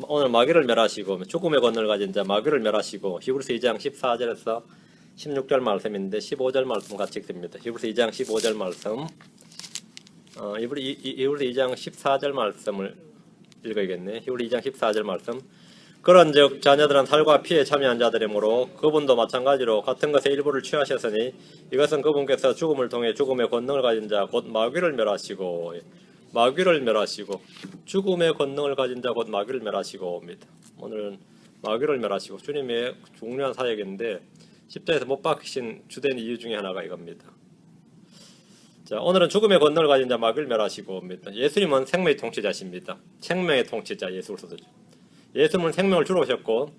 오늘 마귀를 멸하시고 죽음의 권능을 가진 자 마귀를 멸하시고 히브리서 2장 14절에서 16절 말씀인데 15절 말씀 같이 읽습니다. 히브리서 2장 15절 말씀. 히브리서 2장 14절 말씀을 읽어야겠네. 히브리서 2장 14절 말씀. 그런즉 자녀들은 살과 피에 참여한 자들이므로 그분도 마찬가지로 같은 것의 일부를 취하셨으니 이것은 그분께서 죽음을 통해 죽음의 권능을 가진 자 곧 마귀를 멸하시고 죽음의 권능을 가진 자 곧 마귀를 멸하시고입니다. 오늘은 마귀를 멸하시고 주님의 중요한 사역인데 십자에서 못 박히신 주된 이유 중에 하나가 이겁니다. 자, 오늘은 죽음의 권능을 가진 자 마귀를 멸하시고입니다. 예수님은 생명의 통치자십니다. 생명의 통치자 예수 그리스도죠. 예수님은 생명을 주로 오셨고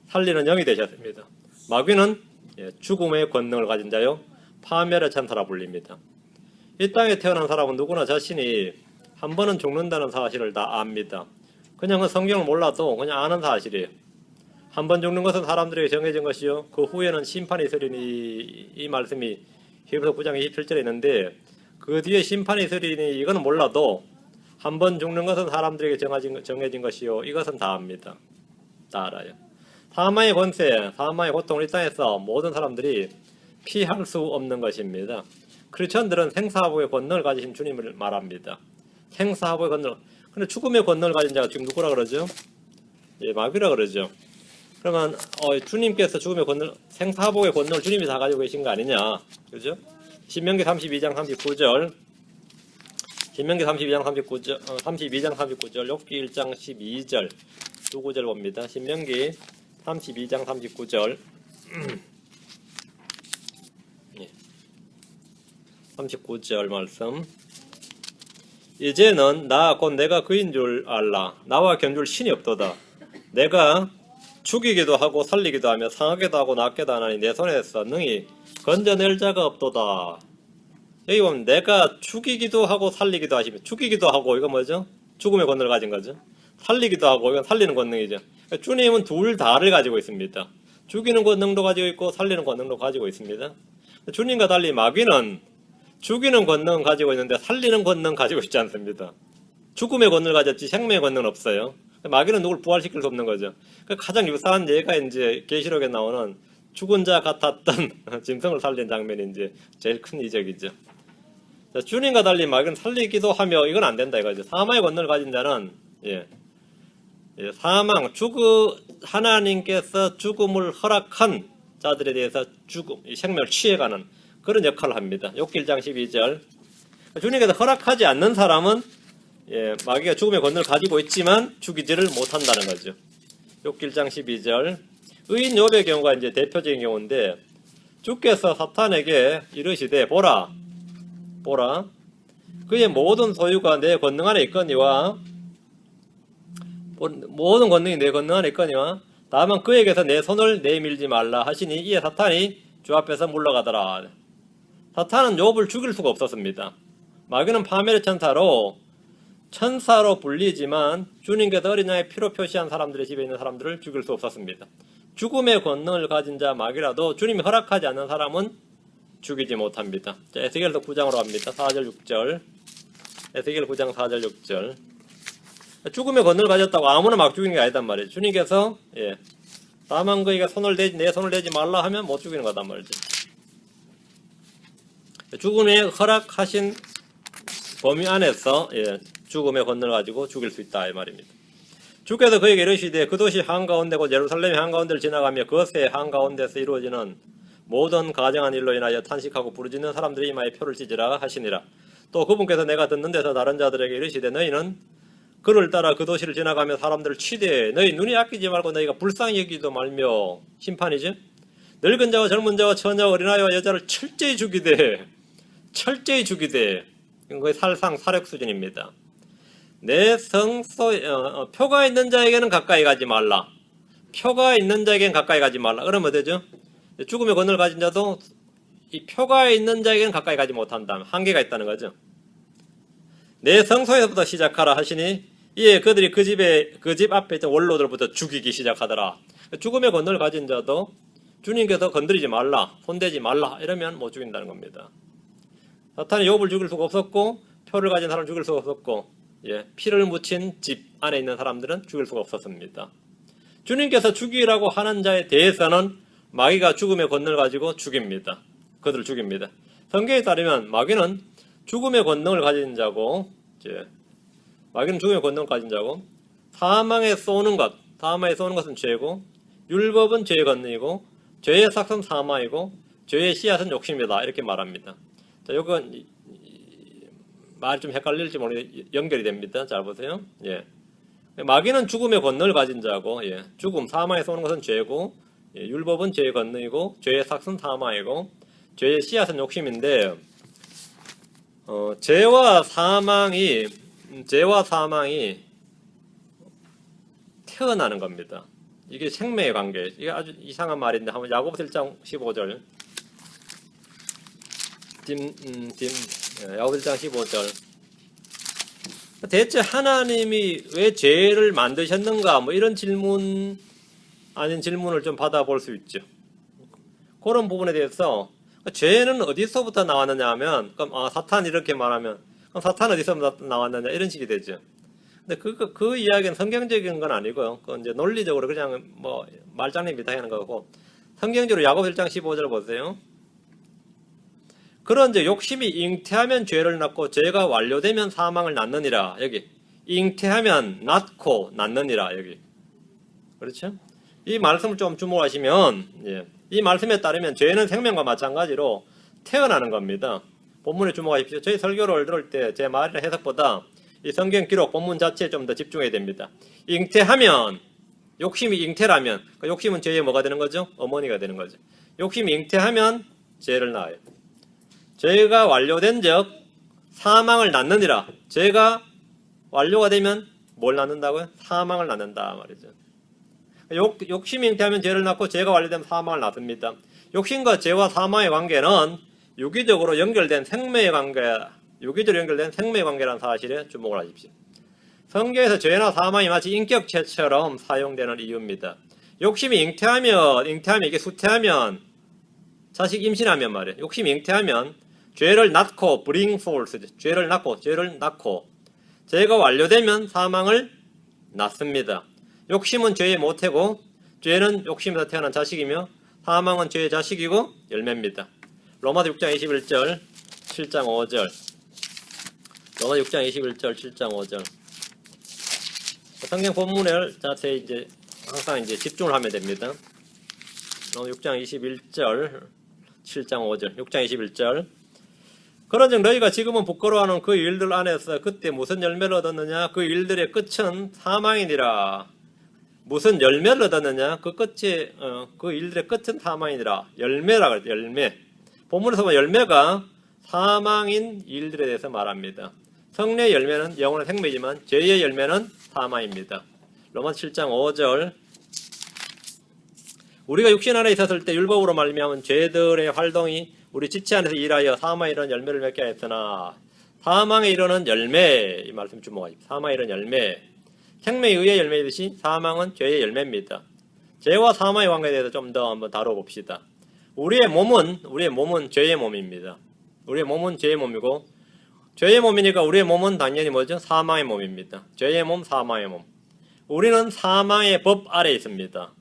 살리는 영이 되셨습니다. 마귀는 죽음의 권능을 가진 자요 파멸의 천사라 불립니다. 이 땅에 태어난 사람은 누구나 자신이 한 번은 죽는다는 사실을 다 압니다. 그냥 성경을 몰라도 그냥 아는 사실이에요. 한 번 죽는 것은 사람들에게 정해진 것이요 그 후에는 심판이 있으리니 이 말씀이 히브리서 9장 27절에 있는데 그 뒤에 심판이 있으리니 이거는 몰라도 한 번 죽는 것은 사람들에게 정해진 것이요 이것은 다 압니다. 다 알아요. 사망의 권세, 사망의 고통을 이 땅에서 모든 사람들이 피할 수 없는 것입니다. 크리스천들은 생사하복의 권능을 가지신 주님을 말합니다. 생사하복의 권능. 근데 죽음의 권능을 가진 자가 지금 누구라 그러죠? 마귀라 그러죠. 그러면 주님께서 죽음의 권능, 생사하복의 권능을 주님이 다 가지고 계신 거 아니냐? 그죠? 신명기 32장 39절. 신명기 32장 39절, 32장 39절, 욥기 1장 12절, 두 구절 봅니다. 신명기 32장 39절, 39절 말씀. 이제는 나 곧 내가 그인 줄 알라. 나와 견줄 신이 없도다. 내가 죽이기도 하고 살리기도 하며 상하게도 하고 낫게도 하나니 내 손에서 능히 건져낼 자가 없도다. 여기 보면 내가 죽이기도 하고 살리기도 하시며 죽이기도 하고 이거 뭐죠? 죽음의 권능을 가진 거죠. 살리기도 하고 이건 살리는 권능이죠. 주님은 둘 다를 가지고 있습니다. 죽이는 권능도 가지고 있고 살리는 권능도 가지고 있습니다. 주님과 달리 마귀는 죽이는 권능은 가지고 있는데 살리는 권능 가지고 있지 않습니다. 죽음의 권능을 가졌지 생명의 권능은 없어요. 마귀는 누굴 부활시킬 수 없는 거죠. 가장 유사한 예가 이제 계시록에 나오는 죽은 자 같았던 짐승을 살린 장면이 이제 제일 큰 이적이죠. 자, 주님과 달리 마귀는 살리기도 하며 이건 안 된다 이거죠. 사망의 권능을 가진 자는 사망, 하나님께서 죽음을 허락한 자들에 대해서 생명을 취해가는 그런 역할을 합니다. 욥기 1장 12절. 주님께서 허락하지 않는 사람은 마귀가 죽음의 권능을 가지고 있지만 죽이지를 못한다는 거죠. 욥기 1장 12절. 의인 욥의 경우가 이제 대표적인 경우인데 주께서 사탄에게 이르시되 보라 그의 모든 소유가 내 권능 안에 있거니와 모든 권능이 내 권능 안에 있거니와 다만 그에게서 내 손을 내밀지 말라 하시니 이에 사탄이 주 앞에서 물러가더라. 사탄은 욥을 죽일 수가 없었습니다. 마귀는 파멸의 천사로 불리지만 주님께서 어린 양의 피로 표시한 사람들의 집에 있는 사람들을 죽일 수 없었습니다. 죽음의 권능을 가진 자 마귀라도 주님이 허락하지 않는 사람은 죽이지 못합니다. 자, 에스겔서 9장으로 갑니다. 4절 6절. 에스겔 9장 4절 6절. 죽음의 권능을 가졌다고 아무나 막 죽이는 게 아니단 말이에요. 주님께서 다만 그에게 내 손을 내지 말라 하면 못 죽이는 거단 말이죠. 죽음에 허락하신 범위 안에서 죽음의 권능을 가지고 죽일 수 있다 이 말입니다. 주께서 그에게 이르시되 그 도시 한가운데 곧 예루살렘의 한가운데를 지나가며 그것의 한가운데서 이루어지는 모든 가정한 일로 인하여 탄식하고 부르짖는 사람들의 이마에 표를 찢으라 하시니라. 또 그분께서 내가 듣는 데서 다른 자들에게 이르시되 너희는 그를 따라 그 도시를 지나가며 사람들을 치되 너희 눈이 아끼지 말고 너희가 불쌍히 여기지도 말며 심판이지. 늙은 자와 젊은 자와 처녀와 어린아이와 여자를 철저히 죽이되 이건 거의 살상 살육 수준입니다. 내 성소 표가 있는 자에게는 가까이 가지 말라. 표가 있는 자에게는 가까이 가지 말라. 그러면 되죠? 죽음의 권능을 가진 자도 이 표가 있는 자에게는 가까이 가지 못한다. 한계가 있다는 거죠. 내 성소에서부터 시작하라 하시니 이에 그들이 그 집 앞에 있던 원로들부터 죽이기 시작하더라. 죽음의 권능을 가진 자도 주님께서 건드리지 말라, 손대지 말라 이러면 못 죽인다는 겁니다. 사탄이 욥을 죽일 수가 없었고 표를 가진 사람을 죽일 수가 없었고 피를 묻힌 집 안에 있는 사람들은 죽일 수가 없었습니다. 주님께서 죽이라고 하는 자에 대해서는 마귀가 죽음의 권능을 가지고 죽입니다. 그들을 죽입니다. 성경에 따르면 마귀는 죽음의 권능을 가진 자고, 마귀는 죽음의 권능을 가진 자고, 사망에 쏘는 것은 죄고, 율법은 죄의 권능이고, 죄의 삭은 사망이고, 죄의 씨앗은 욕심이다. 이렇게 말합니다. 자, 이건 말이 좀 헷갈릴지 모르겠는데 연결이 됩니다. 잘 보세요. 마귀는 죽음의 권능을 가진 자고, 죽음, 사망에 쏘는 것은 죄고, 율법은 죄의 권능이고, 죄의 삭은 사망이고, 죄의 씨앗은 욕심인데, 죄와 사망이 태어나는 겁니다. 이게 생명의 관계. 이게 아주 이상한 말인데 한번 야고보서 1장 15절. 야고보서 1장 15절. 대체 하나님이 왜 죄를 만드셨는가? 뭐 이런 질문 아닌 질문을 좀 받아볼 수 있죠. 그런 부분에 대해서 죄는 어디서부터 나왔느냐 하면, 그럼 사탄 이렇게 말하면 그럼 사탄 어디서부터 나왔느냐 이런 식이 되죠. 근데 그 이야기는 성경적인 건 아니고요. 그건 이제 논리적으로 그냥 뭐 말장난 비슷하게 하는 거고, 성경적으로 야고보서 1장 15절 보세요. 그런즉 욕심이 잉태하면 죄를 낳고 죄가 완료되면 사망을 낳느니라. 여기 잉태하면 낳고 낳느니라. 여기 그렇죠? 이 말씀을 좀 주목하시면, 이 말씀에 따르면 죄는 생명과 마찬가지로 태어나는 겁니다. 본문에 주목하십시오. 저희 설교를 들을 때 제 말이나 해석보다 이 성경 기록 본문 자체에 좀 더 집중해야 됩니다. 잉태하면, 욕심이 잉태라면, 욕심은 죄의 뭐가 되는 거죠? 어머니가 되는 거죠. 욕심이 잉태하면 죄를 낳아요. 죄가 완료된 즉 사망을 낳느니라. 죄가 완료가 되면 뭘 낳는다고요? 사망을 낳는다 말이죠. 욕심이 잉태하면 죄를 낳고 죄가 완료되면 사망을 낳습니다. 욕심과 죄와 사망의 관계는 유기적으로 연결된 생명의 관계라는 사실에 주목을 하십시오. 성경에서 죄나 사망이 마치 인격체처럼 사용되는 이유입니다. 욕심이 잉태하면 이게 수태하면, 자식 임신하면 말이에요. 욕심이 잉태하면 죄를 낳고 bring forth, 죄를 낳고 죄가 완료되면 사망을 낳습니다. 욕심은 죄의 모태고, 죄는 욕심에서 태어난 자식이며, 사망은 죄의 자식이고 열매입니다. 로마서 6장 21절 7장 5절. 로마서 6장 21절 7장 5절. 성경 본문을 자세히 항상 집중을 하면 됩니다. 로마 6장 21절 7장 5절. 6장 21절. 그런즉 너희가 지금은 부끄러워하는 그 일들 안에서 그때 무슨 열매를 얻었느냐? 그 일들의 끝은 사망이니라. 무슨 열매를 얻었느냐? 그 일들의 끝은 사망이니라. 열매라 그랬죠. 열매. 본문에서 보면 열매가 사망인 일들에 대해서 말합니다. 성례의 열매는 영원한 생명이지만 죄의 열매는 사망입니다. 로마서 7장 5절. 우리가 육신 안에 있었을 때 율법으로 말미암은 죄들의 활동이 우리 지체 안에서 일하여 사망에 이르는 열매를 맺게 하였으나 사망에 이르는 열매, 이 말씀 주목하십시오. 사망에 이르는 열매. 생명의 의의 열매이듯이 사망은 죄의 열매입니다. 죄와 사망의 관계에 대해서 좀 더 한번 다뤄봅시다. 우리의 몸은 죄의 몸입니다. 우리의 몸은 죄의 몸이고, 죄의 몸이니까 우리의 몸은 당연히 뭐죠? 사망의 몸입니다. 죄의 몸, 사망의 몸. 우리는 사망의 법 아래에 있습니다.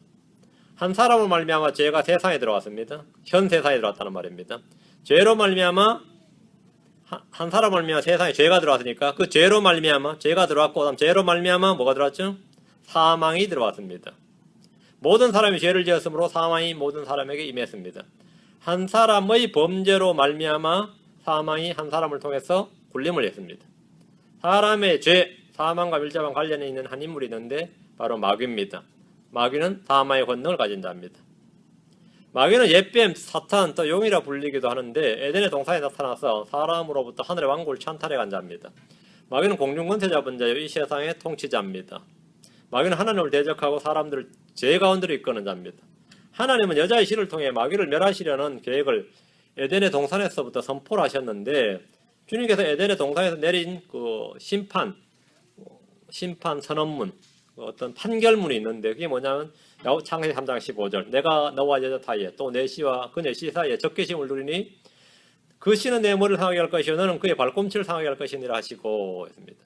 한 사람을 말미암아 죄가 세상에 들어왔습니다. 현 세상에 들어왔다는 말입니다. 죄로 말미암아 한 사람을 말미암아 세상에 죄가 들어왔으니까 그 죄로 말미암아 죄가 들어왔고, 그다음 죄로 말미암아 뭐가 들어왔죠? 사망이 들어왔습니다. 모든 사람이 죄를 지었으므로 사망이 모든 사람에게 임했습니다. 한 사람의 범죄로 말미암아 사망이 한 사람을 통해서 굴림을 했습니다. 사람의 죄, 사망과 밀접한 관련이 있는 한 인물이 있는데 바로 마귀입니다. 마귀는 사망의 권능을 가진 자입니다. 마귀는 옛뱀, 사탄, 또 용이라 불리기도 하는데 에덴의 동산에 나타나서 사람으로부터 하늘의 왕국을 찬탈해 간 자입니다. 마귀는 공중권세 잡은 자요, 이 세상의 통치자입니다. 마귀는 하나님을 대적하고 사람들을 죄 가운데로 이끄는 자입니다. 하나님은 여자의 씨를 통해 마귀를 멸하시려는 계획을 에덴의 동산에서부터 선포를 하셨는데, 주님께서 에덴의 동산에서 내린 그 심판 선언문, 어떤 판결문이 있는데 그게 뭐냐면 창세기 3장 15절. 내가 너와 여자 사이에 또 내 씨와 그네 씨 사이에 적개심을 누리니 그 씨는 내 머리를 상하게 할 것이요 너는 그의 발꿈치를 상하게 할 것이니라 하시고 했습니다.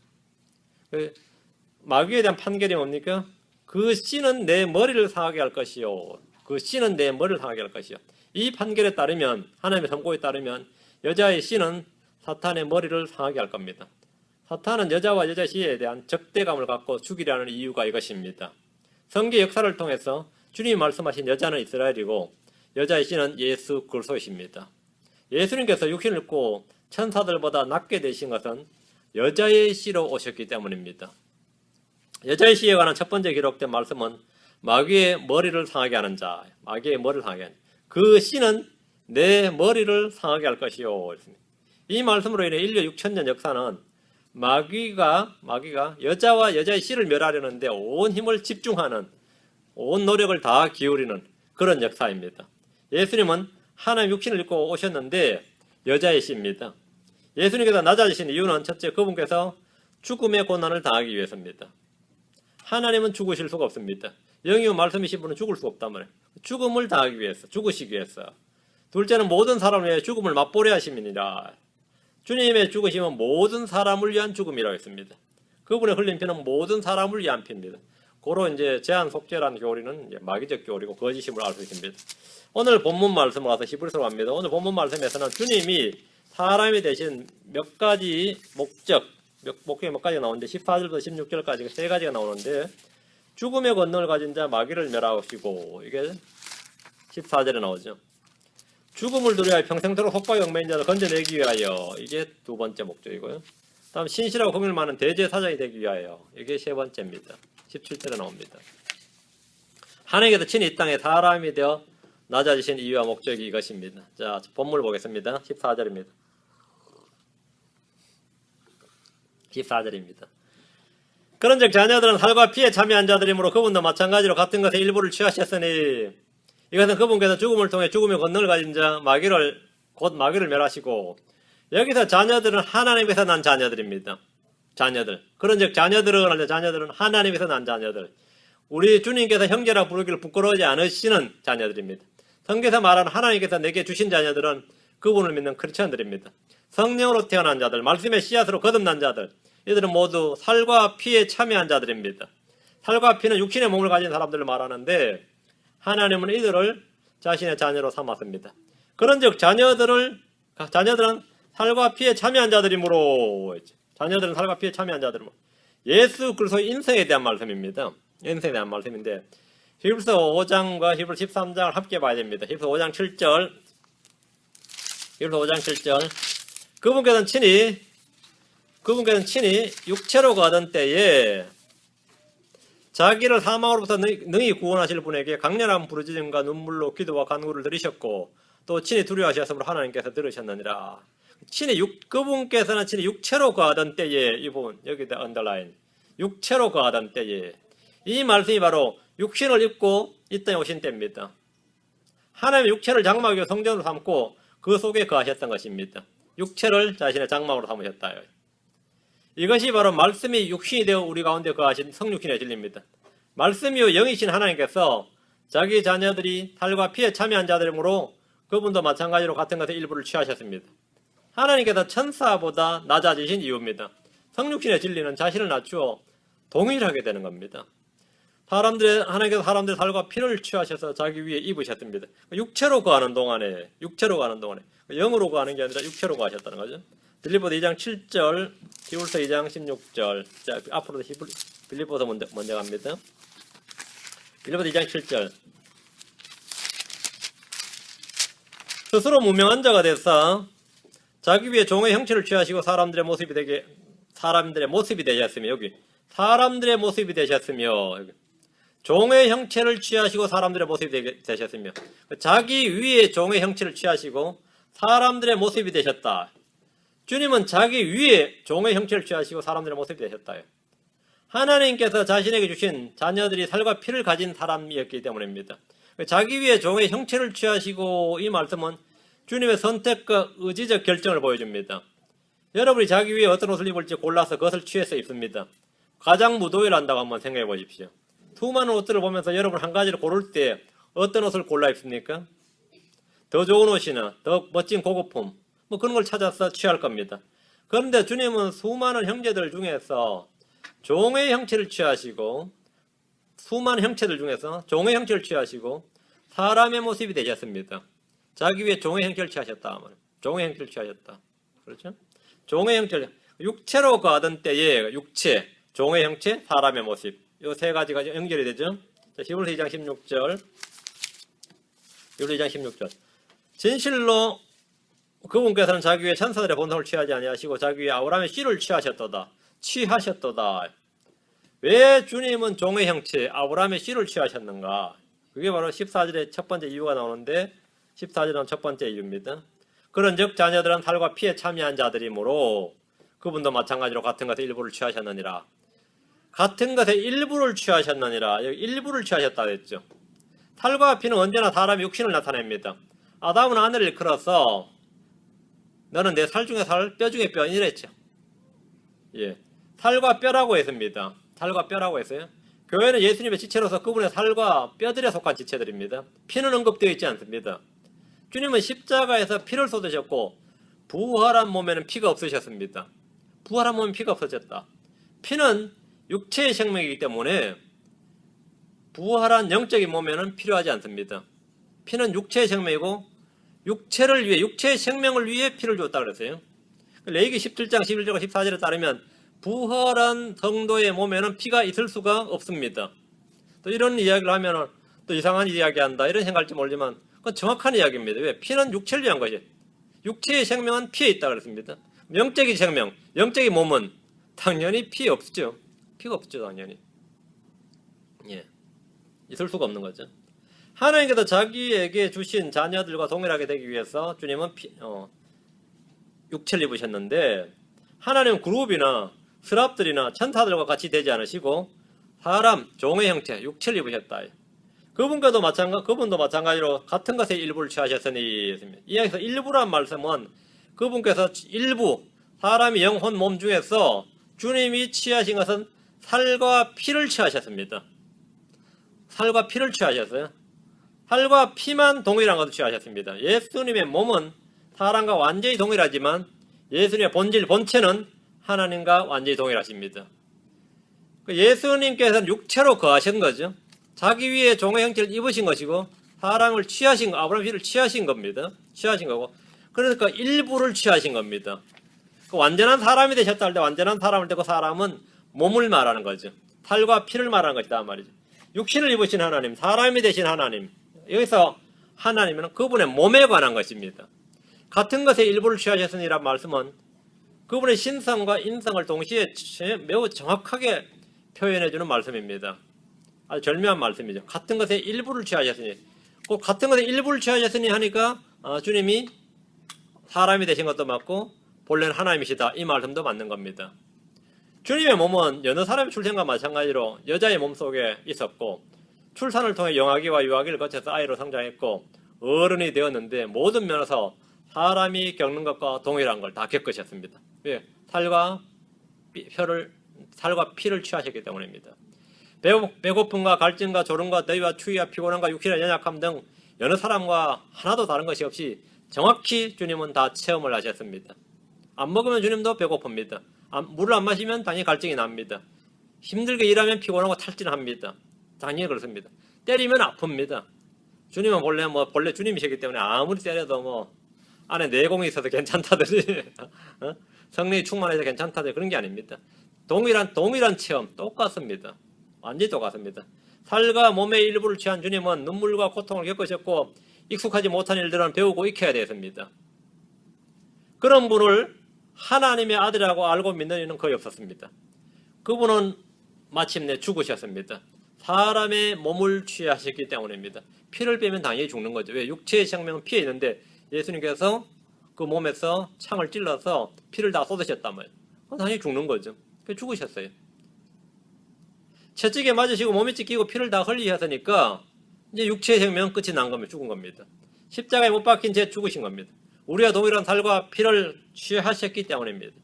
마귀에 대한 판결이 뭡니까? 그 씨는 내 머리를 상하게 할 것이요. 그 씨는 내 머리를 상하게 할 것이요. 이 판결에 따르면, 하나님의 선고에 따르면 여자의 씨는 사탄의 머리를 상하게 할 겁니다. 사탄은 여자와 여자 씨에 대한 적대감을 갖고 죽이려는 이유가 이것입니다. 성경 역사를 통해서 주님이 말씀하신 여자는 이스라엘이고 여자의 씨는 예수 그리스도이십니다. 예수님께서 육신을 입고 천사들보다 낮게 되신 것은 여자의 씨로 오셨기 때문입니다. 여자의 씨에 관한 첫 번째 기록된 말씀은 마귀의 머리를 상하게 하는 자, 마귀의 머리를 상하게 하는 그 씨는 내 머리를 상하게 할 것이요. 이 말씀으로 인해 인류 6천년 역사는 마귀가 여자와 여자의 씨를 멸하려는데 온 힘을 집중하는, 온 노력을 다 기울이는 그런 역사입니다. 예수님은 하나님 육신을 입고 오셨는데 여자의 씨입니다. 예수님께서 낮아지신 이유는 첫째, 그분께서 죽음의 고난을 당하기 위해서입니다. 하나님은 죽으실 수가 없습니다. 영이요 말씀이신 분은 죽을 수가 없단 말이에요. 죽음을 당하기 위해서, 죽으시기 위해서. 둘째는 모든 사람을 위해 죽음을 맛보려 하심이니라. 주님의 죽으심은 모든 사람을 위한 죽음이라고 했습니다. 그분의 흘린 피는 모든 사람을 위한 피입니다. 고로 이제 제한 속죄라는 교리는 이제 마귀적 교리고 거짓임을 알 수 있습니다. 오늘 본문 말씀을 와서 히브리서로 갑니다. 오늘 본문 말씀에서는 주님이 사람이 되신 몇 가지 목적이 몇 가지가 나오는데 14절부터 16절까지 세 가지가 나오는데 죽음의 권능을 가진 자 마귀를 멸하시고 이게 14절에 나오죠. 죽음을 두려워하여 평생토록 속박에 얽매인 자를 건져내기 위하여 이게 두 번째 목적이고요. 다음 신실하고 긍휼 많은 대제사장이 되기 위하여 이게 세 번째입니다. 17절에 나옵니다. 하나님께서 친히 이 땅에 사람이 되어 낮아지신 이유와 목적이 이것입니다. 자, 본문을 보겠습니다. 14절입니다. 14절입니다. 그런즉 자녀들은 살과 피에 참여한 자들이므로 그분도 마찬가지로 같은 것의 일부를 취하셨으니 이것은 그분께서 죽음을 통해 죽음의 권능을 가진 자 곧 마귀를 멸하시고 여기서 자녀들은 하나님에서 난 자녀들입니다. 자녀들. 그런즉 자녀들은 하나님에서 난 자녀들. 우리 주님께서 형제라 부르기를 부끄러워하지 않으시는 자녀들입니다. 성경에서 말하는 하나님께서 내게 주신 자녀들은 그분을 믿는 크리스천들입니다. 성령으로 태어난 자들, 말씀의 씨앗으로 거듭난 자들, 이들은 모두 살과 피에 참여한 자들입니다. 살과 피는 육신의 몸을 가진 사람들을 말하는데 하나님은 이들을 자신의 자녀로 삼았습니다. 그런즉 자녀들은 살과 피에 참여한 자들이므로 자녀들은 살과 피에 참여한 자들이므로 예수 그리스도의 인생에 대한 말씀입니다. 인생에 대한 말씀인데 히브리서 5장과 히브리서 13장을 함께 봐야 됩니다. 히브리서 5장 7절 그분께서는 친히 육체로 가던 때에 자기를 사망으로부터 능히 구원하실 분에게 강렬한 부르짖음과 눈물로 기도와 간구를 드리셨고 또 친히 두려워하셨으므로 하나님께서 들으셨느니라. 그분께서는 친히 육체로 가던 때에 이 부분 여기다 언더라인 육체로 가던 때에 이 말씀이 바로 육신을 입고 이 땅에 오신 때입니다. 하나님의 육체를 장막이요 성전으로 삼고 그 속에 거하셨던 것입니다. 육체를 자신의 장막으로 삼으셨다. 이것이 바로 말씀이 육신이 되어 우리 가운데 거하신 성육신의 진리입니다. 말씀이요 영이신 하나님께서 자기 자녀들이 살과 피에 참여한 자들이므로 그분도 마찬가지로 같은 것의 일부를 취하셨습니다. 하나님께서 천사보다 낮아지신 이유입니다. 성육신의 진리는 자신을 낮추어 동일하게 되는 겁니다. 하나님께서 사람들의 살과 피를 취하셔서 자기 위에 입으셨습니다. 육체로 거하는 동안에 영으로 거하는 게 아니라 육체로 거하셨다는 거죠. 빌립보서 2장 7절, 히브리서 2장 16절. 자, 앞으로 빌립보서 먼저 갑니다. 빌립보서 2장 7절. 스스로 무명한 자가 되사 자기 위에 종의 형체를 취하시고 사람들의 모습이 되셨으며 여기 사람들의 모습이 되셨으며 종의 형체를 취하시고 사람들의 모습이 되셨으며 자기 위에 종의 형체를 취하시고 사람들의 모습이 되셨다. 주님은 자기 위에 종의 형체를 취하시고 사람들의 모습이 되셨다. 하나님께서 자신에게 주신 자녀들이 살과 피를 가진 사람이었기 때문입니다. 자기 위에 종의 형체를 취하시고 이 말씀은 주님의 선택과 의지적 결정을 보여줍니다. 여러분이 자기 위에 어떤 옷을 입을지 골라서 그것을 취해서 입습니다. 가장 무도회를 한다고 한번 생각해 보십시오. 수많은 옷들을 보면서 여러분 한 가지를 고를 때 어떤 옷을 골라 입습니까? 더 좋은 옷이나 더 멋진 고급품 그런 걸 찾아서 취할 겁니다. 그런데 주님은 수많은 형제들 중에서 종의 형체를 취하시고 수많은 형체들 중에서 종의 형체를 취하시고 사람의 모습이 되셨습니다. 자기 위에 종의 형체를 취하셨다 하면 종의 형체를 취하셨다. 그렇죠? 종의 형체를 육체로 거하던 때에 육체, 종의 형체, 사람의 모습. 이 세 가지가 연결이 되죠. 자, 히브리서 2장 16절. 히브리서 2장 16절. 진실로 그분께서는 자기 위에 천사들의 본성을 취하지 아니하시고 자기 위에 아브라함의 씨를 취하셨도다. 왜 주님은 종의 형체 아브라함의 씨를 취하셨는가? 그게 바로 14절의 첫 번째 이유가 나오는데 14절은 첫 번째 이유입니다. 그런즉 자녀들은 살과 피에 참여한 자들이므로 그분도 마찬가지로 같은 것의 일부를 취하셨느니라. 같은 것의 일부를 취하셨느니라. 여기 일부를 취하셨다 했죠. 살과 피는 언제나 사람의 육신을 나타냅니다. 아담은 하늘을 일컬어서 너는 내 살 중에 살, 뼈 중에 뼈 이랬죠. 예, 살과 뼈라고 했습니다. 살과 뼈라고 했어요. 교회는 예수님의 지체로서 그분의 살과 뼈들에 속한 지체들입니다. 피는 언급되어 있지 않습니다. 주님은 십자가에서 피를 쏟으셨고 부활한 몸에는 피가 없으셨습니다. 부활한 몸에 피가 없어졌다. 피는 육체의 생명이기 때문에 부활한 영적인 몸에는 필요하지 않습니다. 피는 육체의 생명이고 육체를 위해 육체의 생명을 위해 피를 줬다 그랬어요. 레위기 17장 11절과 14절에 따르면 부활한 성도의 몸에는 피가 있을 수가 없습니다. 또 이런 이야기를 하면 또 이상한 이야기한다 이런 생각할지 모르지만 그건 정확한 이야기입니다. 왜? 피는 육체를 위한 것이에요. 육체의 생명은 피에 있다 그랬습니다. 영적인 생명, 영적인 몸은 당연히 피에 없죠. 피가 없죠, 당연히. 예, 있을 수가 없는 거죠. 하나님께서 자기에게 주신 자녀들과 동일하게 되기 위해서 주님은 육체를 입으셨는데 하나님은 그룹이나 스랍들이나 천사들과 같이 되지 않으시고 사람, 종의 형체, 육체를 입으셨다. 그분도 마찬가지로 같은 것의 일부를 취하셨으니 이야기에서 일부란 말씀은 그분께서 일부 사람이 영혼 몸 중에서 주님이 취하신 것은 살과 피를 취하셨습니다. 살과 피를 취하셨어요. 살과 피만 동일한 것을 취하셨습니다. 예수님의 몸은 사람과 완전히 동일하지만 예수님의 본질, 본체는 하나님과 완전히 동일하십니다. 예수님께서는 육체로 거하신 거죠. 자기 위에 종의 형체를 입으신 것이고 사람을 취하신 거, 아브라함 씨를 취하신 겁니다. 취하신 거고 그러니까 일부를 취하신 겁니다. 완전한 사람이 되셨다 할 때 완전한 사람을 때 그 사람은 몸을 말하는 거죠. 살과 피를 말하는 것이다 말이죠. 육신을 입으신 하나님, 사람이 되신 하나님. 여기서 하나님은 그분의 몸에 관한 것입니다. 같은 것의 일부를 취하셨으니란 말씀은 그분의 신성과 인성을 동시에 매우 정확하게 표현해주는 말씀입니다. 아주 절묘한 말씀이죠. 같은 것의 일부를 취하셨으니 그 같은 것의 일부를 취하셨으니 하니까 주님이 사람이 되신 것도 맞고 본래는 하나님이시다 이 말씀도 맞는 겁니다. 주님의 몸은 여느 사람의 출생과 마찬가지로 여자의 몸 속에 있었고 출산을 통해 영아기와 유아기를 거쳐서 아이로 성장했고 어른이 되었는데 모든 면에서 사람이 겪는 것과 동일한 걸 다 겪으셨습니다. 왜? 살과 피를 취하셨기 때문입니다. 배고픔과 갈증과 졸음과 더위와 추위와 피곤함과 육신의 연약함 등 여느 사람과 하나도 다른 것이 없이 정확히 주님은 다 체험을 하셨습니다. 안 먹으면 주님도 배고픕니다. 물을 안 마시면 당연히 갈증이 납니다. 힘들게 일하면 피곤하고 탈진합니다. 당연히 그렇습니다. 때리면 아픕니다. 주님은 본래 주님이시기 때문에 아무리 때려도 안에 내공이 있어서 괜찮다더니 성령이 충만해서 괜찮다더니 그런 게 아닙니다. 동일한 체험 똑같습니다. 완전히 똑같습니다. 살과 몸의 일부를 취한 주님은 눈물과 고통을 겪으셨고 익숙하지 못한 일들은 배우고 익혀야 되었습니다. 그런 분을 하나님의 아들이라고 알고 믿는 이는 거의 없었습니다. 그분은 마침내 죽으셨습니다. 사람의 몸을 취하셨기 때문입니다. 피를 빼면 당연히 죽는 거죠. 왜? 육체의 생명은 피에 있는데 예수님께서 그 몸에서 창을 찔러서 피를 다 쏟으셨다면 당연히 죽는 거죠. 그래서 죽으셨어요. 채찍에 맞으시고 몸이 찢기고 피를 다 흘리셨으니까 이제 육체의 생명은 끝이 난 겁니다. 죽은 겁니다. 십자가에 못 박힌 채 죽으신 겁니다. 우리와 동일한 살과 피를 취하셨기 때문입니다.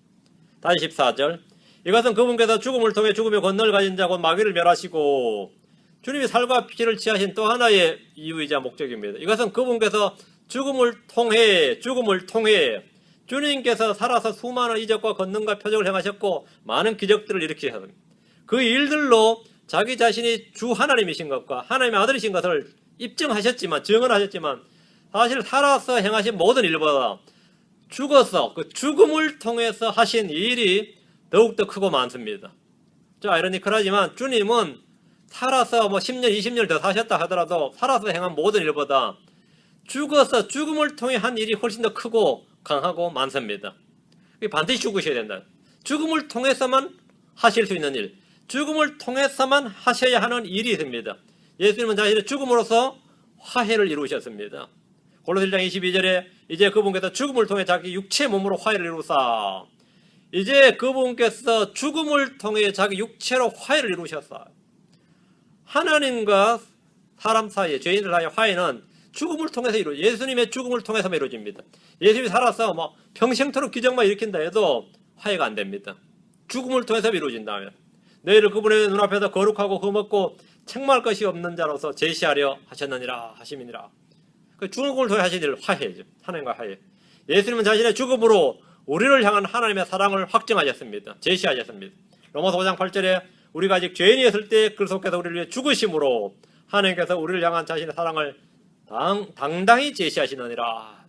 다시 14절. 이것은 그분께서 죽음을 통해 죽음의 권능을 가진 자고 마귀를 멸하시고 주님이 살과 피를 취하신 또 하나의 이유이자 목적입니다. 이것은 그분께서 죽음을 통해 주님께서 살아서 수많은 이적과 권능과 표적을 행하셨고 많은 기적들을 일으키셨습니다. 그 일들로 자기 자신이 주 하나님이신 것과 하나님의 아들이신 것을 입증하셨지만, 증언하셨지만 사실 살아서 행하신 모든 일보다 죽어서 그 죽음을 통해서 하신 일이 더욱더 크고 많습니다. 좀 아이러니컬하지만 주님은 살아서 10년, 20년을 더 사셨다 하더라도 살아서 행한 모든 일보다 죽어서 죽음을 통해 한 일이 훨씬 더 크고 강하고 많습니다. 반드시 죽으셔야 된다. 죽음을 통해서만 하실 수 있는 일, 죽음을 통해서만 하셔야 하는 일이 있습니다. 예수님은 자신의 죽음으로써 화해를 이루셨습니다. 골로새 1장 22절에 이제 그분께서 죽음을 통해 자기 육체 몸으로 화해를 이루사, 이제 그분께서 죽음을 통해 자기 육체로 화해를 이루셨어요. 하나님과 사람 사이에, 죄인들 사이의 화해는 죽음을 통해서 예수님의 죽음을 통해서 이루어집니다. 예수님이 살아서 평생토록 기적만 일으킨다 해도 화해가 안 됩니다. 죽음을 통해서 이루어진다면 너희를 그분의 눈앞에서 거룩하고 흠없고 책망할 것이 없는 자로서 제시하려 하셨느니라 하심이니라. 그 죽음을 통해 하신 일, 화해죠. 하나님과 화해. 예수님은 자신의 죽음으로 우리를 향한 하나님의 사랑을 확증하셨습니다. 제시하셨습니다. 로마서 5장 8절에 우리가 아직 죄인이었을 때 그리스도께서 우리를 위해 죽으심으로 하나님께서 우리를 향한 자신의 사랑을 당당히 제시하시느니라.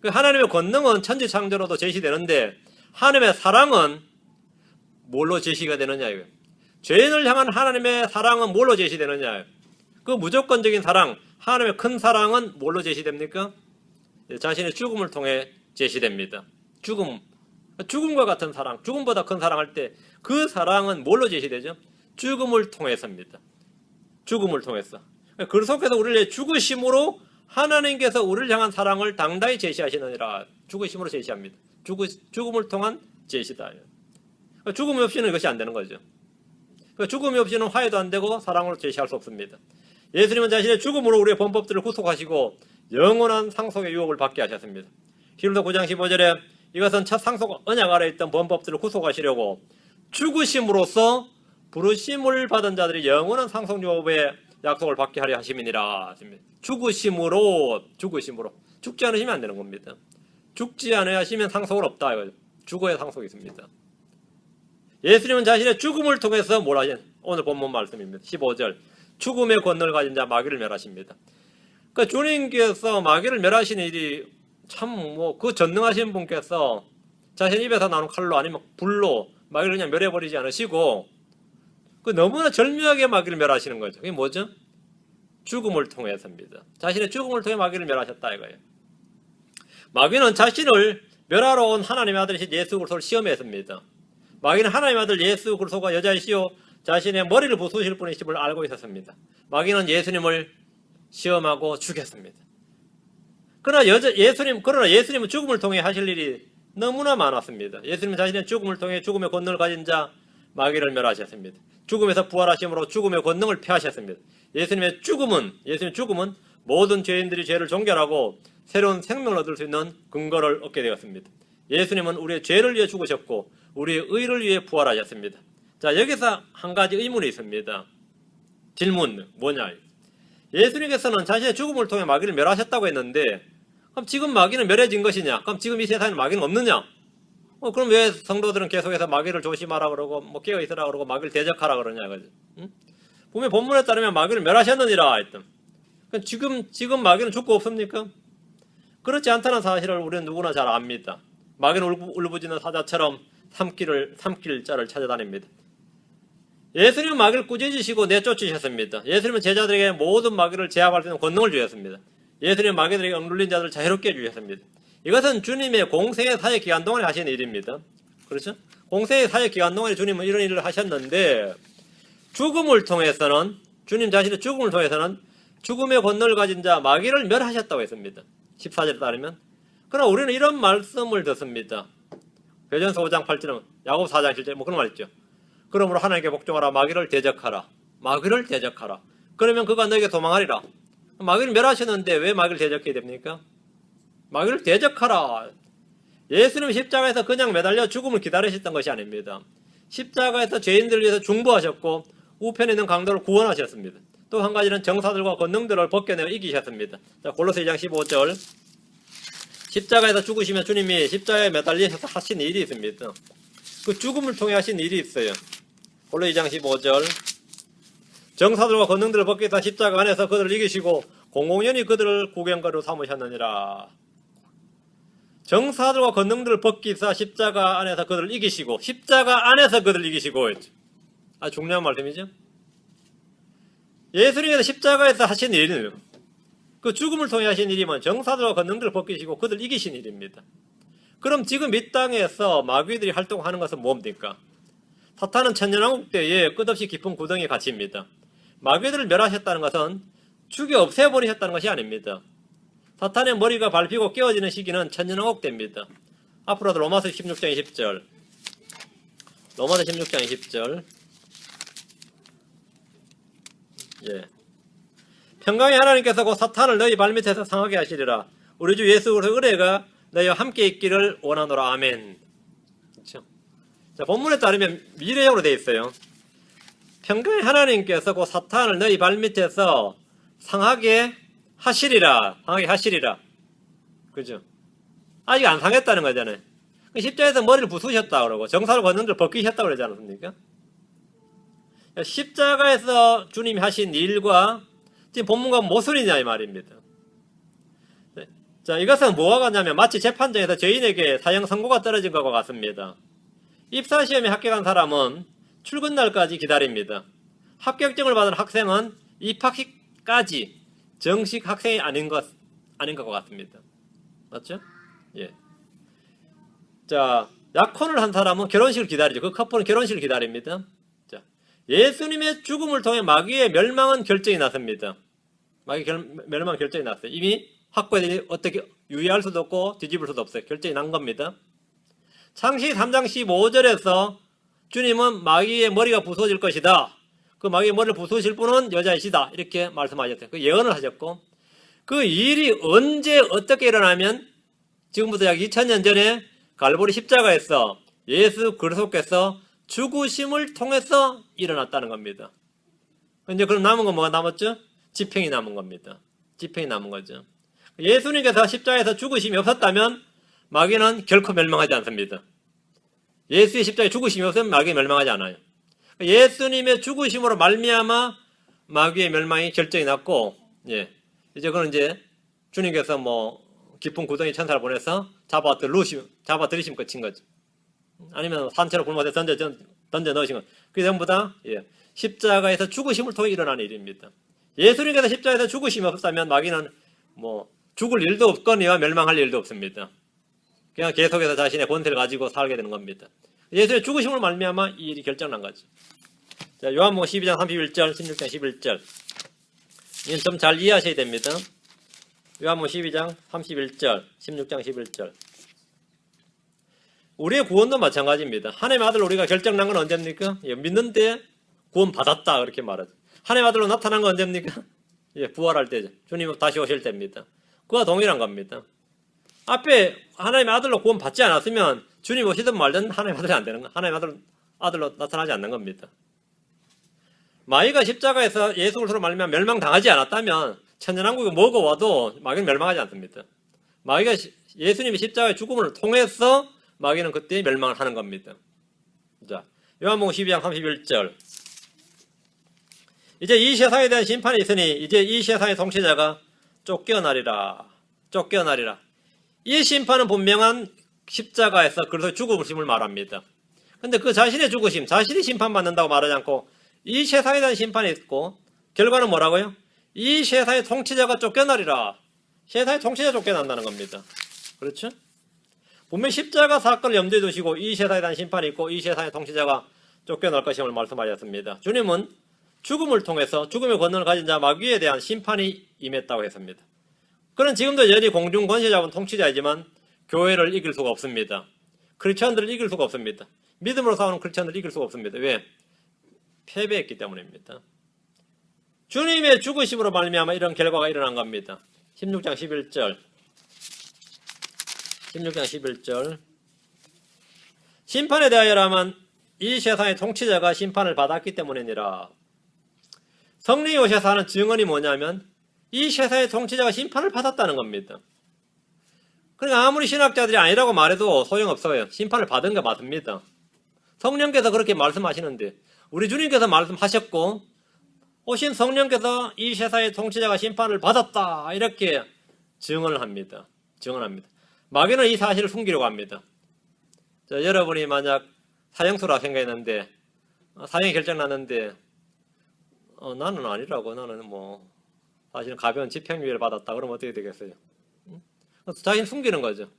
그 하나님의 권능은 천지창조로도 제시되는데 하나님의 사랑은 뭘로 제시가 되느냐 이거예요. 죄인을 향한 하나님의 사랑은 뭘로 제시되느냐. 그 무조건적인 사랑, 하나님의 큰 사랑은 뭘로 제시됩니까? 자신의 죽음을 통해 제시됩니다. 죽음과 같은 사랑, 죽음보다 큰 사랑할 때 그 사랑은 뭘로 제시되죠? 죽음을 통해서입니다. 죽음을 통해서. 그리스도께서 우리를 위해 죽으심으로 하나님께서 우리를 향한 사랑을 당당히 제시하시느니라. 죽으심으로 제시합니다. 죽음을 통한 제시다. 죽음이 없이는 이것이 안 되는 거죠. 죽음이 없이는 화해도 안 되고 사랑으로 제시할 수 없습니다. 예수님은 자신의 죽음으로 우리의 범법들을 구속하시고 영원한 상속의 유업을 받게 하셨습니다. 히브리서 9장 15절에 이것은 첫 상속 언약 아래 있던 범법들을 구속하시려고 죽으심으로써 부르심을 받은 자들이 영원한 상속 유업의 약속을 받게 하려 하심이니라. 죽으심으로 죽지 않으시면 안 되는 겁니다. 죽지 않아야 하시면 상속은 없다. 죽어야 상속이 있습니다. 예수님은 자신의 죽음을 통해서 뭘 하신? 오늘 본문 말씀입니다. 15절. 죽음의 권능을 가진 자 마귀를 멸하십니다. 그러니까 주님께서 마귀를 멸하시는 일이 참 그 전능하신 분께서 자신 입에서 나오는 칼로 아니면 불로 마귀를 그냥 멸해버리지 않으시고 그 너무나 절묘하게 마귀를 멸하시는 거죠. 그게 뭐죠? 죽음을 통해서입니다. 자신의 죽음을 통해 마귀를 멸하셨다 이거예요. 마귀는 자신을 멸하러 온 하나님의 아들이신 예수 그리스도를 시험했습니다. 마귀는 하나님의 아들 예수 그리스도가 여자이시오 자신의 머리를 부수실 분이심을 알고 있었습니다. 마귀는 예수님을 시험하고 죽였습니다. 그러나 예수님은 죽음을 통해 하실 일이 너무나 많았습니다. 예수님은 자신의 죽음을 통해 죽음의 권능을 가진 자 마귀를 멸하셨습니다. 죽음에서 부활하심으로 죽음의 권능을 폐하셨습니다. 예수님의 죽음은 모든 죄인들이 죄를 종결하고 새로운 생명을 얻을 수 있는 근거를 얻게 되었습니다. 예수님은 우리의 죄를 위해 죽으셨고 우리의 의를 위해 부활하셨습니다. 자, 여기서 한 가지 의문이 있습니다. 질문 뭐냐? 예수님께서는 자신의 죽음을 통해 마귀를 멸하셨다고 했는데 그럼 지금 마귀는 멸해진 것이냐? 그럼 지금 이 세상에 마귀는 없느냐? 그럼 왜 성도들은 계속해서 마귀를 조심하라 그러고 깨어 있으라 그러고 마귀를 대적하라 그러냐 그죠? 분명 본문에 따르면 마귀를 멸하셨느니라 했던. 지금 마귀는 죽고 없습니까? 그렇지 않다는 사실을 우리는 누구나 잘 압니다. 마귀는 울부짖는 사자처럼 삼킬 자를 찾아다닙니다. 예수님은 마귀를 꾸짖으시고 내쫓으셨습니다. 예수님은 제자들에게 모든 마귀를 제압할 수 있는 권능을 주셨습니다. 예수님은 마귀들에게 억눌린 자들을 자유롭게 해주셨습니다. 이것은 주님의 공생의 사역 기간 동안에 하신 일입니다. 그렇죠? 공생의 사역 기간 동안에 주님은 이런 일을 하셨는데 죽음을 통해서는 주님 자신의 죽음을 통해서는 죽음의 권능을 가진 자 마귀를 멸하셨다고 했습니다. 14절에 따르면. 그러나 우리는 이런 말씀을 듣습니다. 베드로전서 5장 8절은 야고보 4장 7절 그런 말 있죠. 그러므로 하나님께 복종하라 마귀를 대적하라. 마귀를 대적하라. 그러면 그가 너에게 도망하리라. 마귀를 멸하셨는데 왜 마귀를 대적해야 됩니까? 마귀를 대적하라. 예수님 십자가에서 그냥 매달려 죽음을 기다리셨던 것이 아닙니다. 십자가에서 죄인들을 위해서 중보하셨고 우편에 있는 강도를 구원하셨습니다. 또 한 가지는 정사들과 권능들을 벗겨내어 이기셨습니다. 자, 골로새 2장 15절. 십자가에서 죽으시면 주님이 십자가에 매달리셔서 하신 일이 있습니다. 그 죽음을 통해 하신 일이 있어요. 본래 2장 15절 정사들과 권능들을 벗기사 십자가 안에서 그들을 이기시고 공공연히 그들을 구경거리로 삼으셨느니라. 정사들과 권능들을 벗기사 십자가 안에서 그들을 이기시고 십자가 안에서 그들을 이기시고 아주 중요한 말씀이죠. 예수님께서 십자가에서 하신 일은 그 죽음을 통해 하신 일이면 정사들과 권능들을 벗기시고 그들을 이기신 일입니다. 그럼 지금 이 땅에서 마귀들이 활동하는 것은 뭡니까? 사탄은 천년왕국 때에 끝없이 깊은 구덩이에 갇힙니다. 마귀들을 멸하셨다는 것은 죽여 없애버리셨다는 것이 아닙니다. 사탄의 머리가 밟히고 깨어지는 시기는 천년왕국 때입니다. 앞으로도 로마서 16장 20절 로마서 16장 20절 평강의 하나님께서 곧 사탄을 너희 발밑에서 상하게 하시리라. 우리 주 예수 그리스도의 은혜가 너희와 함께 있기를 원하노라. 아멘. 그렇죠? 자, 본문에 따르면 미래형으로 되어 있어요. 평강의 하나님께서 곧 사탄을 너희 발밑에서 상하게 하시리라. 상하게 하시리라. 그죠? 아직 안 상했다는 거잖아요. 십자가에서 머리를 부수셨다 그러고 정사를 권능들을 벗기셨다고 그러지 않았습니까? 십자가에서 주님이 하신 일과 지금 본문과 모순이냐 이 말입니다. 자, 이것은 뭐와 같냐면 마치 재판정에서 죄인에게 사형 선고가 떨어진 것과 같습니다. 입사시험에 합격한 사람은 출근날까지 기다립니다. 합격증을 받은 학생은 입학식까지 정식 학생이 아닌 것과 같습니다. 맞죠? 예. 자, 약혼을 한 사람은 결혼식을 기다리죠. 그 커플은 결혼식을 기다립니다. 자, 예수님의 죽음을 통해 마귀의 멸망은 결정이 났습니다. 마귀 멸망 결정이 났어요. 이미 학과들이 어떻게 유의할 수도 없고 뒤집을 수도 없어요. 결정이 난 겁니다. 창세기 3장 15절에서 주님은 마귀의 머리가 부서질 것이다. 그 마귀의 머리를 부수실 분은 여자이시다. 이렇게 말씀하셨어요. 그 예언을 하셨고 그 일이 언제 어떻게 일어나면 지금부터 약 2000년 전에 갈보리 십자가에서 예수 그리스도께서 죽으심을 통해서 일어났다는 겁니다. 이제 그럼 남은 건 뭐가 남았죠? 집행이 남은 겁니다. 집행이 남은 거죠. 예수님께서 십자가에서 죽으심이 없었다면 마귀는 결코 멸망하지 않습니다. 예수의 십자가에 죽으심이 없으면 마귀가 멸망하지 않아요. 예수님의 죽으심으로 말미암아 마귀의 멸망이 결정이 났고, 이제 그건 이제 주님께서 뭐 깊은 구덩이 천사를 보내서 잡아들이시면 끝인 거죠. 아니면 산채로 굶어서 던져 넣으신 것. 그게 전부 다 십자가에서 죽으심을 통해 일어난 일입니다. 예수님께서 십자가에서 죽으심이 없었다면 마귀는 뭐 죽을 일도 없거니와 멸망할 일도 없습니다. 그냥 계속해서 자신의 권세를 가지고 살게 되는 겁니다. 예수의 죽으심을 말미암아 이 일이 결정난 거죠. 자, 요한복음 12장 31절, 16장 11절. 이건 좀 잘 이해하셔야 됩니다. 요한복음 12장 31절, 16장 11절. 우리의 구원도 마찬가지입니다. 하나님의 아들로 우리가 결정난 건 언제입니까? 믿는데 구원 받았다 그렇게 말하죠. 하나님의 아들로 나타난 건 언제입니까? 부활할 때죠. 주님 다시 오실 때입니다. 그와 동일한 겁니다. 앞에 하나님의 아들로 구원 받지 않았으면 주님 오시든 말든 하나님의 아들이 안 되는 거. 하나님의 아들로 나타나지 않는 겁니다. 마귀가 십자가에서 예수 그리스도로 말미암아 멸망당하지 않았다면 천년왕국이 뭐고 와도 마귀는 멸망하지 않습니다. 마귀가 예수님의 십자가의 죽음을 통해서 마귀는 그때 멸망을 하는 겁니다. 자, 요한복음 12장 31절. 이제 이 세상에 대한 심판이 있으니 이제 이 세상의 통치자가 쫓겨나리라. 쫓겨나리라. 이 심판은 분명한 십자가에서 그리스도의 죽음을 말합니다. 근데 그 자신의 죽으심, 자신이 심판받는다고 말하지 않고 이 세상에 대한 심판이 있고 결과는 뭐라고요? 이 세상의 통치자가 쫓겨나리라. 세상의 통치자 쫓겨난다는 겁니다. 그렇죠? 분명히 십자가 사건을 염두에 두시고 이 세상에 대한 심판이 있고 이 세상의 통치자가 쫓겨날 것임을 말씀하셨습니다. 주님은 죽음을 통해서 죽음의 권능을 가진 자 마귀에 대한 심판이 임했다고 했습니다. 그는 지금도 여전히 공중 권세 잡은 통치자이지만 교회를 이길 수가 없습니다. 크리스천들을 이길 수가 없습니다. 믿음으로 싸우는 크리스천들을 이길 수가 없습니다. 왜? 패배했기 때문입니다. 주님의 죽으심으로 말미암아 이런 결과가 일어난 겁니다. 16장 11절. 16장 11절. 심판에 대하여라면 이 세상의 통치자가 심판을 받았기 때문이니라. 성령이 오셔서 하는 증언이 뭐냐면 이 세상의 통치자가 심판을 받았다는 겁니다. 그러니까 아무리 신학자들이 아니라고 말해도 소용없어요. 심판을 받은 게 맞습니다. 성령께서 그렇게 말씀하시는데 우리 주님께서 말씀하셨고 오신 성령께서 이 세상의 통치자가 심판을 받았다 이렇게 증언을 합니다. 증언합니다. 마귀는 이 사실을 숨기려고 합니다. 여러분이 만약 사형수라 생각했는데 사형이 결정났는데 나는 아니라고 나는 뭐 사실은 가벼운 집행유예를 받았다 그러면 어떻게 되겠어요? 자신을 숨기는 거죠.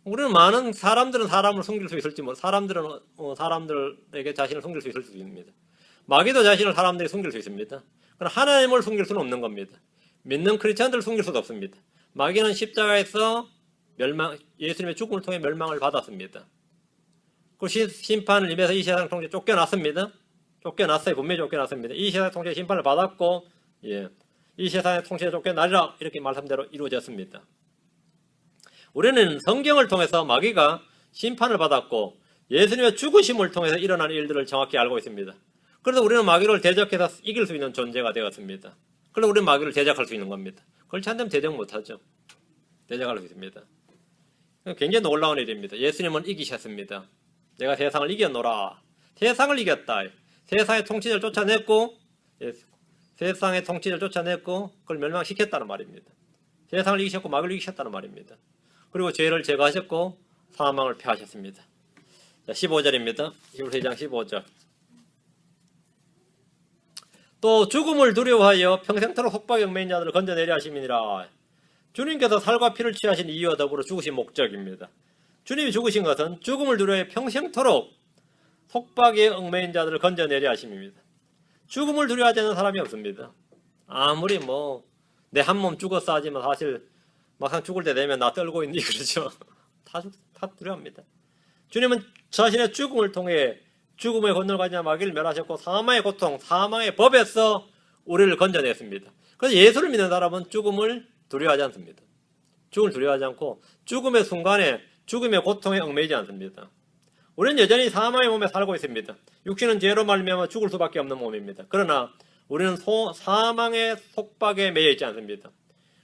우리는 많은 사람들은 사람을 숨길 수 있을지 사람들은 사람들에게 자신을 숨길 수 있을 수 있습니다. 마귀도 자신을 사람들이 숨길 수 있습니다. 그러나 하나님을 숨길 수는 없는 겁니다. 믿는 크리스천들을 숨길 수도 없습니다. 마귀는 십자가에서 예수님의 죽음을 통해 멸망을 받았습니다. 그 심판을 임해서 이 세상 통치에 쫓겨났습니다. 쫓겨났어요. 분명히 쫓겨났습니다. 이 세상 통치에 심판을 받았고 이 세상의 통치에 쫓겨나리라 이렇게 말씀대로 이루어졌습니다. 우리는 성경을 통해서 마귀가 심판을 받았고 예수님의 죽으심을 통해서 일어난 일들을 정확히 알고 있습니다. 그래서 우리는 마귀를 대적해서 이길 수 있는 존재가 되었습니다. 그래서 우리는 마귀를 대적할 수 있는 겁니다. 그렇지 않다면 대적 못하죠. 대적할 수 있습니다. 굉장히 놀라운 일입니다. 예수님은 이기셨습니다. 내가 세상을 이겨노라. 세상을 이겼다. 세상의 통치자를 쫓아냈고 세상의 통치자를 쫓아냈고 그걸 멸망시켰다는 말입니다. 세상을 이기셨고 마귀를 이기셨다는 말입니다. 그리고 죄를 제거하셨고 사망을 패하셨습니다. 자, 15절입니다. 히브리서 2장 15절. 또 죽음을 두려워하여 평생토록 속박에 얽매인 자들을 건져내려 하심이니라. 주님께서 살과 피를 취하신 이유와 더불어 죽으신 목적입니다. 주님이 죽으신 것은 죽음을 두려워해 평생토록 속박에 얽매인 자들을 건져내려 하심입니다. 죽음을 두려워하지 않는 사람이 없습니다. 아무리 내 한 몸 죽었어 하지만 사실 막상 죽을 때 되면 나 떨고 있니 그러죠. 다 두려워합니다. 주님은 자신의 죽음을 통해 죽음의 권능을 가지나 마귀를 멸하셨고 사망의 고통, 사망의 법에서 우리를 건져냈습니다. 그래서 예수를 믿는 사람은 죽음을 두려워하지 않습니다. 죽음을 두려워하지 않고 죽음의 순간에 죽음의 고통에 얽매이지 않습니다. 우리는 여전히 사망의 몸에 살고 있습니다. 육신은 죄로 말미암아 죽을 수밖에 없는 몸입니다. 그러나 우리는 사망의 속박에 매여 있지 않습니다.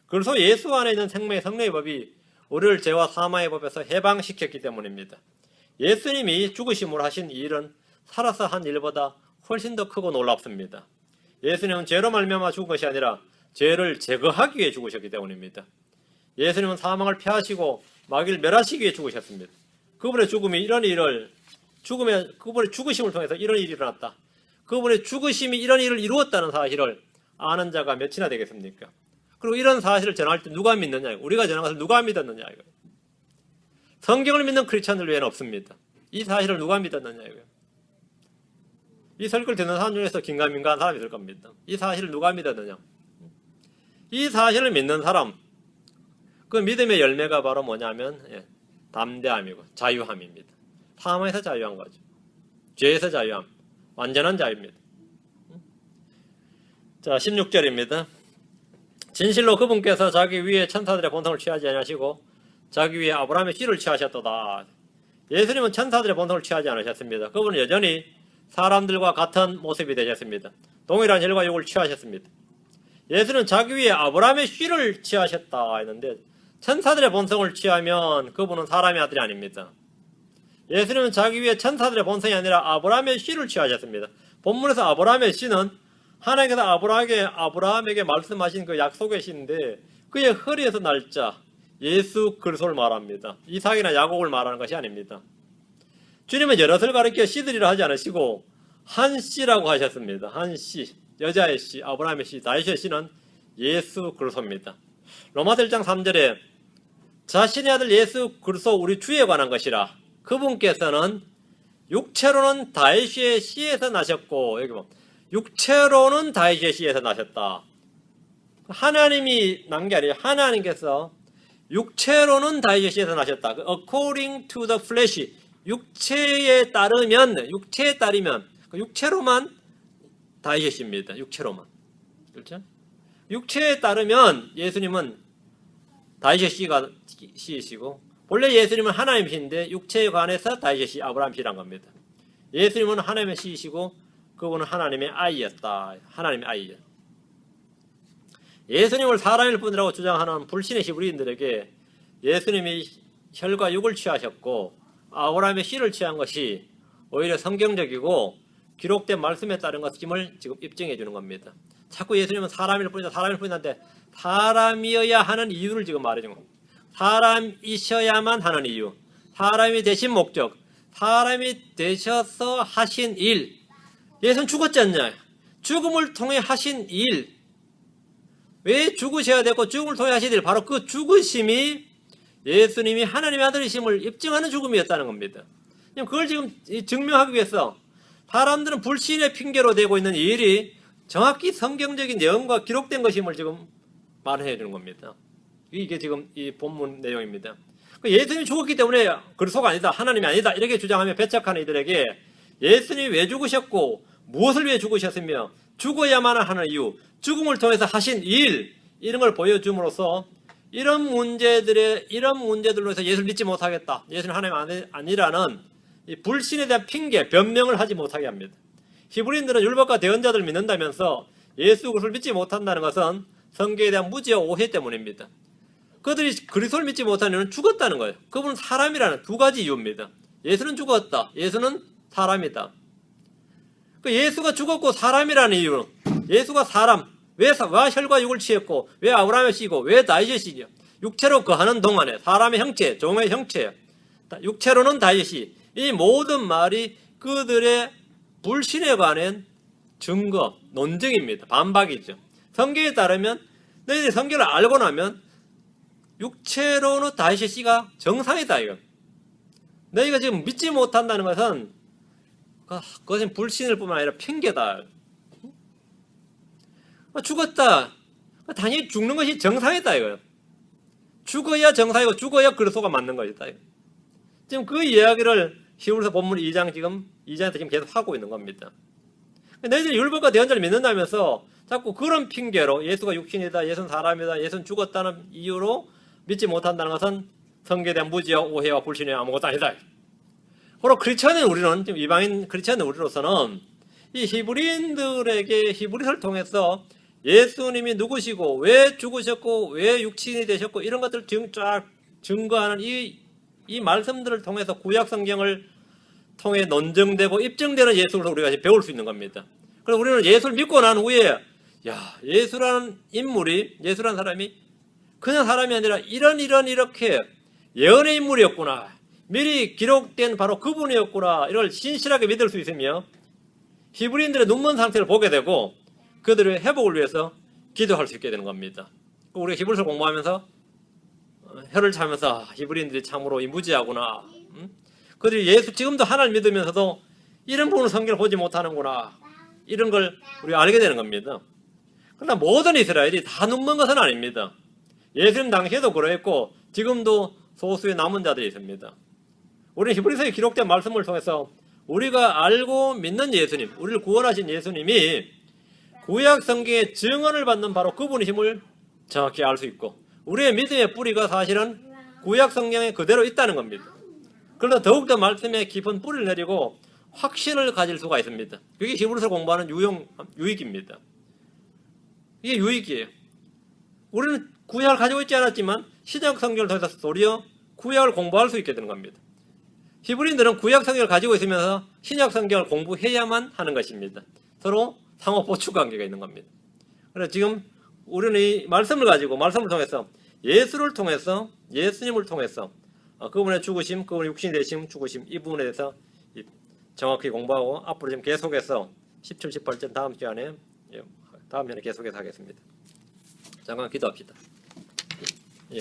그래서 예수 안에 있는 생명의 성령의 법이 우리를 죄와 사망의 법에서 해방시켰기 때문입니다. 예수님이 죽으심으로 하신 이 일은 살아서 한 일보다 훨씬 더 크고 놀랍습니다. 예수님은 죄로 말미암아 죽은 것이 아니라 죄를 제거하기 위해 죽으셨기 때문입니다. 예수님은 사망을 패하시고 마귀를 멸하시기 위해 죽으셨습니다. 그분의 죽음이 그분의 죽으심을 통해서 이런 일이 일어났다. 그분의 죽으심이 이런 일을 이루었다는 사실을 아는 자가 몇이나 되겠습니까? 그리고 이런 사실을 전할 때 누가 믿느냐? 우리가 전한 것을 누가 믿었느냐? 성경을 믿는 크리스천들 외에는 없습니다. 이 사실을 누가 믿었느냐? 이 설교를 듣는 사람 중에서 긴가민가한 사람이 있을 겁니다. 이 사실을 누가 믿었느냐? 이 사실을 믿는 사람, 그 믿음의 열매가 바로 뭐냐면 담대함이고 자유함입니다. 사망에서 자유한 거죠. 죄에서 자유함, 완전한 자유입니다. 자, 16절입니다. 진실로 그분께서 자기 위에 천사들의 본성을 취하지 아니하시고 자기 위에 아브라함의 씨를 취하셨도다. 예수님은 천사들의 본성을 취하지 않으셨습니다. 그분은 여전히 사람들과 같은 모습이 되셨습니다. 동일한 혈과 육을 취하셨습니다. 예수는 자기 위에 아브라함의 씨를 취하셨다 했는데 천사들의 본성을 취하면 그분은 사람의 아들이 아닙니다. 예수님은 자기 위에 천사들의 본성이 아니라 아브라함의 씨를 취하셨습니다. 본문에서 아브라함의 씨는 하나님께서 아브라함에게 말씀하신 그 약속의 씨인데 그의 허리에서 날짜 예수 그리스도를 말합니다. 이삭이나 야곱을 말하는 것이 아닙니다. 주님은 여럿을 가리켜 씨들이라 하지 않으시고 한 씨라고 하셨습니다. 한 씨, 여자의 씨, 아브라함의 씨, 다윗의 씨는 예수 그리스도입니다. 로마서 1장 3절에 자신의 아들 예수 그리스도 우리 주에 관한 것이라. 그분께서는 육체로는 다윗의 씨에서 나셨고, 여기 보면 육체로는 다윗의 씨에서 나셨다. 하나님이 난 게 아니라 하나님께서 육체로는 다윗의 씨에서 나셨다. According to the flesh, 육체에 따르면, 육체로만 다윗의 씨입니다. 육체로만. 그렇죠? 육체에 따르면 예수님은 다윗의 씨이시고, 본래 예수님은 하나님의 씨인데 육체에 관해서 다윗의 씨, 아브라함 씨란 겁니다. 예수님은 하나님의 씨이시고 그분은 하나님의 아이였다. 하나님의 아이예요. 예수님을 사람일 뿐이라고 주장하는 불신의 오히려 성경적이고 기록된 말씀에 따른 것임을 지금 입증해 주는 겁니다. 자꾸 예수님은 사람일 뿐인데 사람이어야 하는 이유를 지금 말해 주는 겁니다. 사람이셔야만 하는 이유, 사람이 되신 목적, 사람이 되셔서 하신 일. 예수는 죽었지 않냐? 죽음을 통해 하신 일. 왜 죽으셔야 되고 죽음을 통해 하신 일? 바로 그 죽으심이 예수님이 하나님의 아들이심을 입증하는 죽음이었다는 겁니다. 그걸 지금 증명하기 위해서 사람들은 불신의 핑계로 대고 있는 이 일이 정확히 성경적인 내용과 기록된 것임을 지금 말해 주는 겁니다. 이게 지금 이 본문 내용입니다. 예수님이 죽었기 때문에 그리스도가 아니다, 하나님이 아니다 이렇게 주장하며 배척하는 이들에게 예수님이 왜 죽으셨고 무엇을 위해 죽으셨으며 죽어야만 하는 이유, 죽음을 통해서 하신 일, 이런 걸 보여줌으로써 이런 문제들로 해서 예수를 믿지 못하겠다, 예수는 하나님 아니라는 이 불신에 대한 핑계, 변명을 하지 못하게 합니다. 히브리인들은 율법과 대언자들을 믿는다면서 예수 그리스도를 믿지 못한다는 것은 성경에 대한 무지와 오해 때문입니다. 그들이 그리스도를 믿지 못하는 이유는 죽었다는 거예요. 그분은 사람이라는 두 가지 이유입니다. 예수는 죽었다, 예수는 사람이다. 예수가 죽었고 사람이라는 이유는 예수가 사람, 왜 혈과 육을 취했고 왜 아브라함의 씨고 왜 다윗의 씨냐? 육체로 거하는 동안에 사람의 형체, 종의 형체, 육체로는 다윗이, 이 모든 말이 그들의 불신에 관한 증거, 논증입니다. 반박이죠. 성경에 따르면 너희들이 성경을 알고 나면 육체로는 다윗의 씨가 정상이다 이거. 너희가 지금 믿지 못한다는 것은 그것은 불신일 뿐만 아니라 핑계다. 죽었다. 당연히 죽는 것이 정상이다 이거예요. 죽어야 정상이고 죽어야 그리스도가 맞는 것이다. 지금 그 이야기를 히브리서 본문 2장 지금 2장에서 지금 계속 하고 있는 겁니다. 너희들이 율법과 대언자를 믿는다면서 자꾸 그런 핑계로 예수가 육신이다, 예수는 사람이다, 예수는 죽었다는 이유로 믿지 못한다는 것은 성경에 대한 무지와 오해와 불신이 아무것도 아니다. 바로 크리스천인 우리는, 지금 이방인 크리스천인 우리로서는 이 히브리인들에게 히브리서를 통해서 예수님이 누구시고 왜 죽으셨고 왜 육신이 되셨고 이런 것들을 쫙 증거하는 이 말씀들을 통해서 구약 성경을 통해 논증되고 입증되는 예수를 우리가 배울 수 있는 겁니다. 그래서 우리는 예수를 믿고 난 후에 예수라는 인물이, 예수라는 사람이 그냥 사람이 아니라 이렇게 예언의 인물이었구나, 미리 기록된 바로 그분이었구나, 이걸 신실하게 믿을 수 있으며 히브리인들의 눈먼 상태를 보게 되고 그들의 회복을 위해서 기도할 수 있게 되는 겁니다. 우리가 히브리서 공부하면서 혀를 차면서 히브리인들이 참으로 무지하구나, 그들이 예수 지금도 하나님 믿으면서도 이런 부분을 성경을 보지 못하는구나, 이런 걸 우리가 알게 되는 겁니다. 그러나 모든 이스라엘이 다 눈먼 것은 아닙니다. 예수님 당시에도 그랬고 지금도 소수의 남은 자들이 있습니다. 우리는 히브리서에 기록된 말씀을 통해서 우리가 알고 믿는 예수님, 우리를 구원하신 예수님이 구약 성경의 증언을 받는 바로 그분이심을 정확히 알 수 있고 우리의 믿음의 뿌리가 사실은 구약 성경에 그대로 있다는 겁니다. 그러나 더욱더 말씀에 깊은 뿌리를 내리고 확신을 가질 수가 있습니다. 그게 히브리서 공부하는 유익입니다. 이게 유익이에요. 우리는 구약을 가지고 있지 않았지만 신약 성경을 통해서 도리어 구약을 공부할 수 있게 되는 겁니다. 히브리인들은 구약 성경을 가지고 있으면서 신약 성경을 공부해야만 하는 것입니다. 서로 상호 보충 관계가 있는 겁니다. 그래서 지금 우리는 이 말씀을 가지고 말씀을 통해서 예수를 통해서 예수님을 통해서 그분의 죽으심, 그분의 육신이 되심, 죽으심 이 부분에 대해서 정확히 공부하고 앞으로 지금 계속해서 17, 18절 다음 시간에 계속해서 하겠습니다. 잠깐 기도합시다. 예.